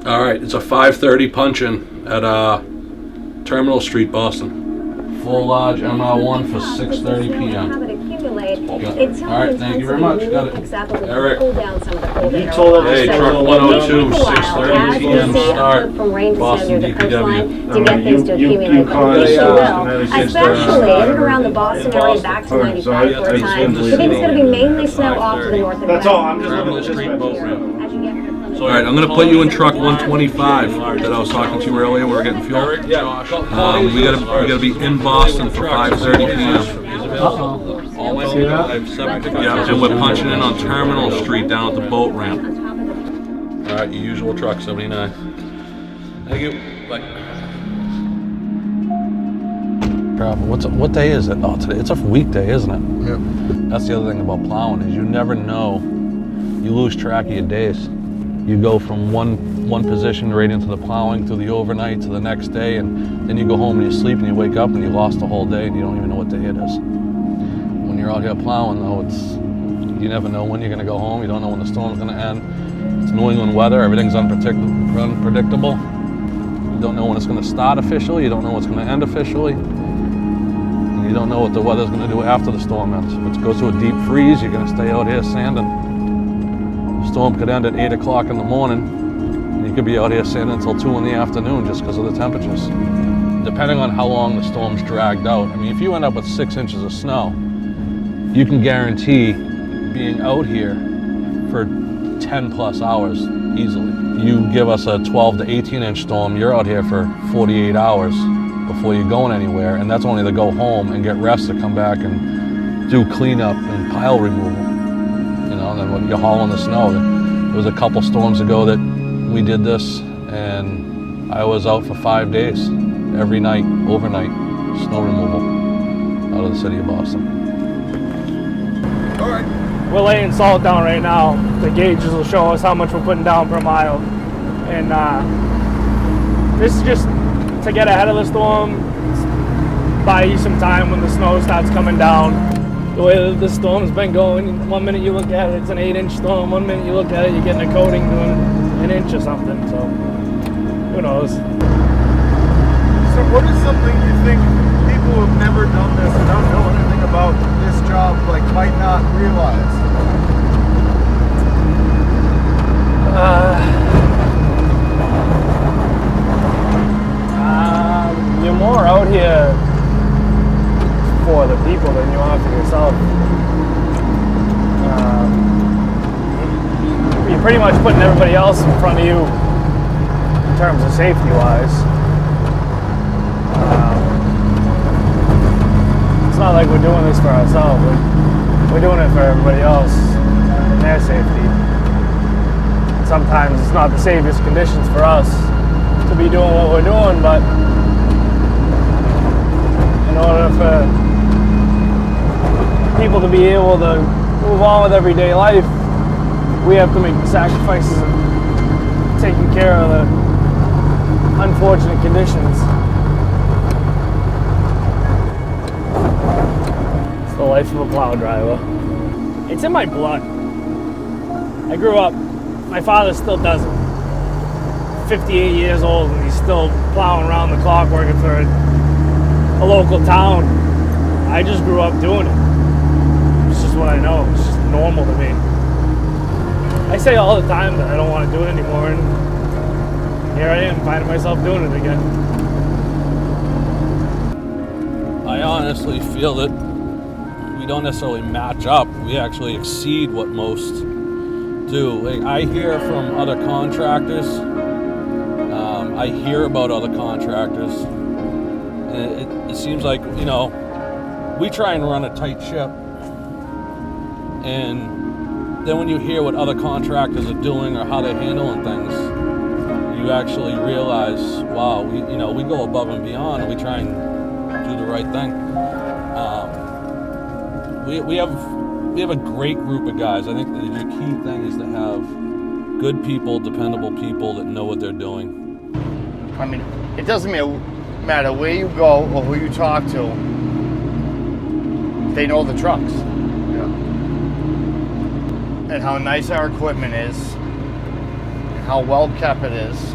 All right, it's a 5:30 punch-in at Terminal Street, Boston. Full large MR1 for 6:30 p.m. All right, thank you very much. Got it. Eric. You told us. Hey, truck 102, 6:30 p.m. start. Boston DPW. To get things to accumulate. Especially in and around the Boston area, back to 95 for a time. We think it's going to be mainly snow off to the north and west. That's all. I'm just Terminal looking Street at boat this. ramp. All right, I'm going to put you in truck 125 that I was talking to you earlier. We were getting fuel. We gotta be in Boston for 5:30 p.m. Yeah, and we're punching in on Terminal Street down at the boat ramp. All right, your usual truck 79. Thank you. Bye. What day is it? Oh, today it's a weekday, isn't it? Yep. That's the other thing about plowing is you never know. You lose track of your days. You go from one position right into the plowing to the overnight to the next day, and then you go home and you sleep and you wake up and you lost the whole day and you don't even know what day it is. When you're out here plowing, though, you never know when you're going to go home. You don't know when the storm's going to end. It's New England weather. Everything's unpredictable. You don't know when it's going to start officially. You don't know what's going to end officially. And you don't know what the weather's going to do after the storm ends. If it goes to a deep freeze, you're going to stay out here sanding. The storm could end at 8 o'clock in the morning, and you could be out here sanding until 2 in the afternoon just because of the temperatures. Depending on how long the storm's dragged out. I mean, if you end up with 6 inches of snow, you can guarantee being out here for 10 plus hours easily. You give us a 12 to 18 inch storm, you're out here for 48 hours before you're going anywhere, and that's only to go home and get rest to come back and do cleanup and pile removal. And then when you're hauling the snow, there was a couple storms ago that we did this, and I was out for 5 days, every night, overnight, snow removal out of the city of Boston. All right. We're laying salt down right now. The gauges will show us how much we're putting down per mile. And this is just to get ahead of the storm, buy you some time when the snow starts coming down. The way that the storm's been going, 1 minute you look at it, it's an 8-inch storm. 1 minute you look at it, you're getting a coating doing an inch or something. So who knows? So what is something you think people who have never done this and don't know anything about this job might not realize? You're more out here for the people than you are for yourself. You're pretty much putting everybody else in front of you in terms of safety-wise. It's not like we're doing this for ourselves. We're doing it for everybody else and their safety. Sometimes it's not the safest conditions for us to be doing what we're doing, but in order for people to be able to move on with everyday life, we have to make the sacrifices of taking care of the unfortunate conditions. It's the life of a plow driver. It's in my blood. I grew up, my father still does it. 58 years old and he's still plowing around the clock working for a local town. I just grew up doing it. It's just what I know. It's just normal to me. I say all the time that I don't want to do it anymore, and here I am finding myself doing it again. I honestly feel that we don't necessarily match up. We actually exceed what most do. I hear from other contractors. I hear about other contractors. And it seems like, we try and run a tight ship. And then when you hear what other contractors are doing or how they're handling things, you actually realize, wow, we go above and beyond and we try and do the right thing. We have a great group of guys. I think the key thing is to have good people, dependable people that know what they're doing. I mean, it doesn't matter where you go or who you talk to, they know the trucks. Yeah. And how nice our equipment is, and how well kept it is.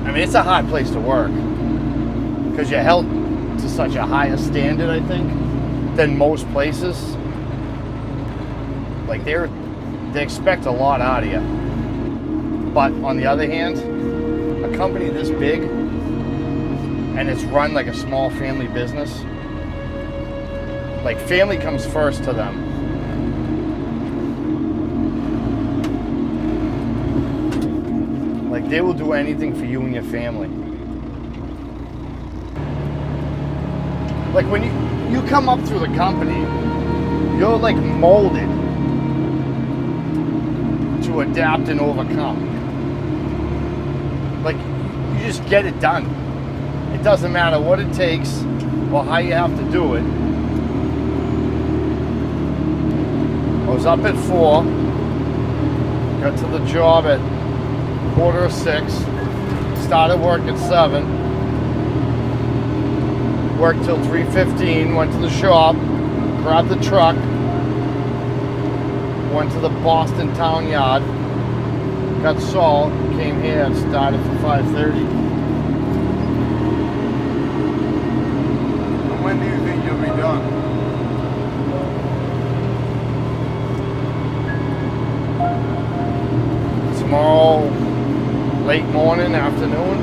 I mean, it's a hard place to work because you're held to such a higher standard, I think, than most places. Like they expect a lot out of you. But on the other hand, a company this big and it's run like a small family business, like family comes first to them. Like they will do anything for you and your family. Like when you come up through the company, you're like molded to adapt and overcome. Like you just get it done. It doesn't matter what it takes or how you have to do it. I was up at 4, got to the job at 5:45, started work at 7, worked till 3:15, went to the shop, grabbed the truck, went to the Boston town yard, got salt, came here and started for 5:30. And when do you think you'll be done? Tomorrow, late morning, afternoon.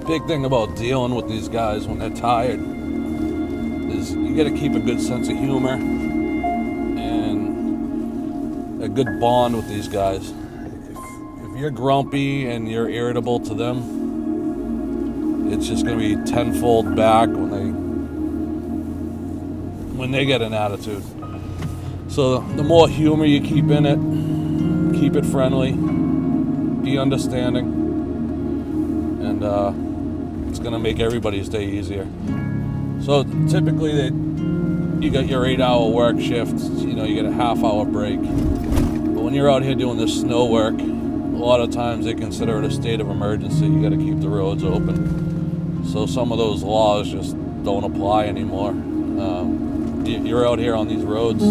Big thing about dealing with these guys when they're tired is you got to keep a good sense of humor and a good bond with these guys. If you're grumpy and you're irritable to them, it's just going to be tenfold back when they get an attitude. So the more humor you keep in it, keep it friendly, be understanding, and it's going to make everybody's day easier. So typically you got your 8-hour work shift, you get a half-hour break. But when you're out here doing this snow work, a lot of times they consider it a state of emergency. You got to keep the roads open. So some of those laws just don't apply anymore. You're out here on these roads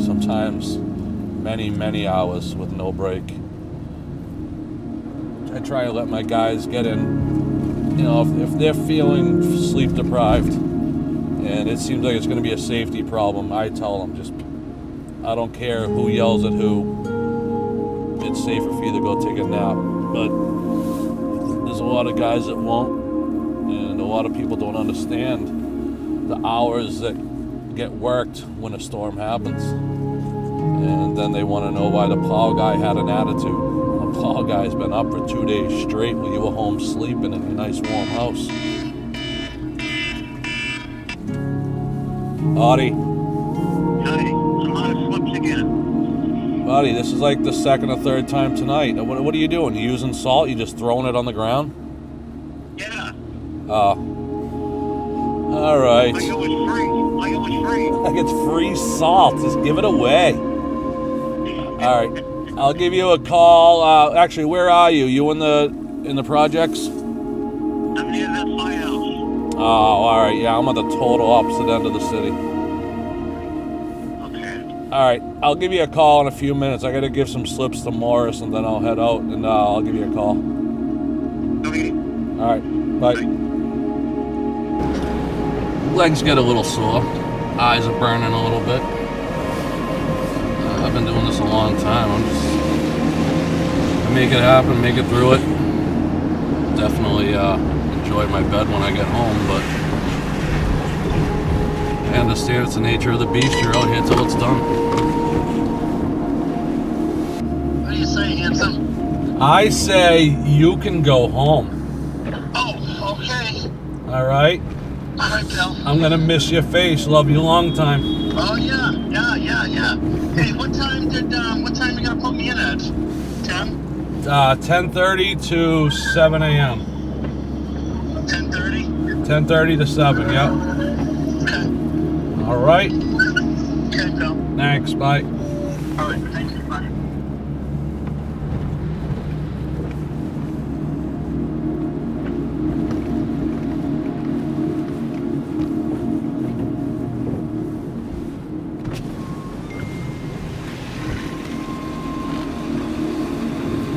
sometimes many hours with no break. I try to let my guys get in, if they're feeling sleep deprived and it seems like it's going to be a safety problem, I tell them I don't care who yells at who, it's safer for you to go take a nap. But there's a lot of guys that won't, and a lot of people don't understand the hours that get worked when a storm happens. And then they want to know why the plow guy had an attitude. The plow guy's been up for 2 days straight while you were home sleeping in your nice warm house. Audie. Hey, I'm out of slips again. Buddy, this is like the second or third time tonight. What are you doing? You using salt? You just throwing it on the ground? Yeah. All right. I know it's free. Like it's free salt. Just give it away. All right. I'll give you a call. Actually, where are you? You in the projects? I'm near that lighthouse. Oh, all right. Yeah, I'm on the total opposite end of the city. Okay. All right. I'll give you a call in a few minutes. I got to give some slips to Morris, and then I'll head out, and I'll give you a call. Okay. All right. Bye. Legs get a little sore. Eyes are burning a little bit. I've been doing this a long time. I make it happen, make it through it. Definitely enjoy my bed when I get home, but I understand it's the nature of the beast. You're out here till it's done. What do you say, handsome? I say you can go home. Oh, okay. All right? All right, Bill. I'm going to miss your face. Love you long time. Oh, yeah. Hey, what time you gonna put me in at? 10? 10:30 to 7 a.m. 10:30? 10:30 to 7, yep. Okay. All right. Okay, Bill. Thanks, bye. All right, thank you. Bye.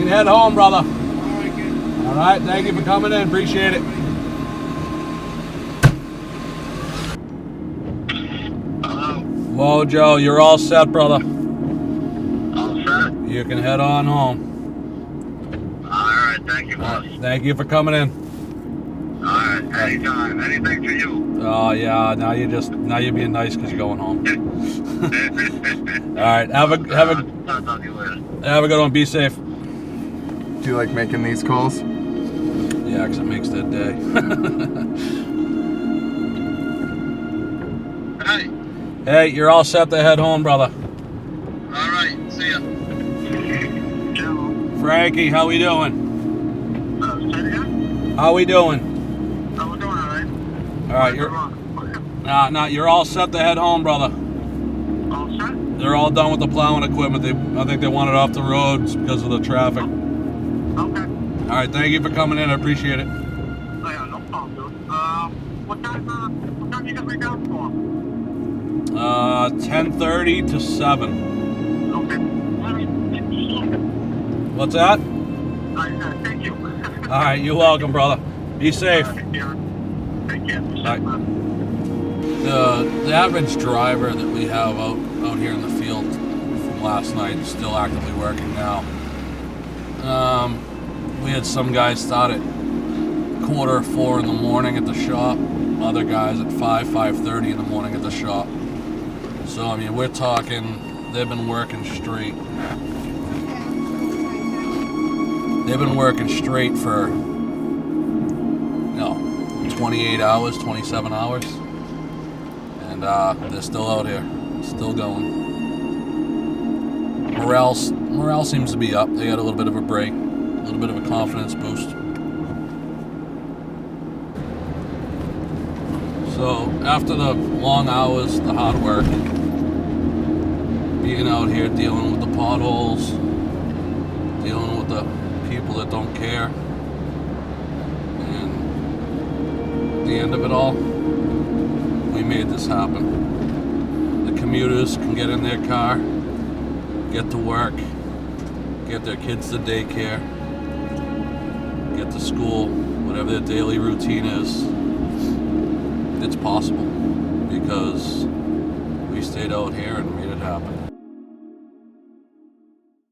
can head home, brother. All right, kid. All right, thank you for coming in. Appreciate it. Hello. Whoa, Joe, you're all set, brother. All set? You can head on home. All right, thank you, boss. Thank you for coming in. All right, anytime. Anything for you. Oh yeah, now you're being nice because you're going home. All right, have a Talk to you later. good one. Be safe. Do you like making these calls? Yeah, because it makes their day. Hey, Hey, you're all set to head home, brother. all right, see ya. Joe, Frankie, how we doing? say it again? How we doing? How we doing, all right? All right, you're all set to head home, brother. All set? They're all done with the plowing equipment. I think they want it off the roads because of the traffic. Okay. All right, thank you for coming in. I appreciate it. Oh, yeah, no problem, dude. What time you got me down for? 10:30 to 7. Okay. What's that? Thank you. All right, you're welcome, brother. Be safe. Take care. Take care. Bye. The average driver that we have out here in the field from last night is still actively working now. We had some guys start at 3:45 in the morning at the shop, other guys at 5:30 in the morning at the shop. So I mean, we're talking they've been working straight. They've been working straight for 28 hours, 27 hours. And they're still out here, still going. Morale seems to be up. They got a little bit of a break, a little bit of a confidence boost. So after the long hours, the hard work, being out here dealing with the potholes, dealing with the people that don't care, and at the end of it all, we made this happen. The commuters can get in their car, get to work, get their kids to daycare, get to school, whatever their daily routine is. It's possible because we stayed out here and made it happen.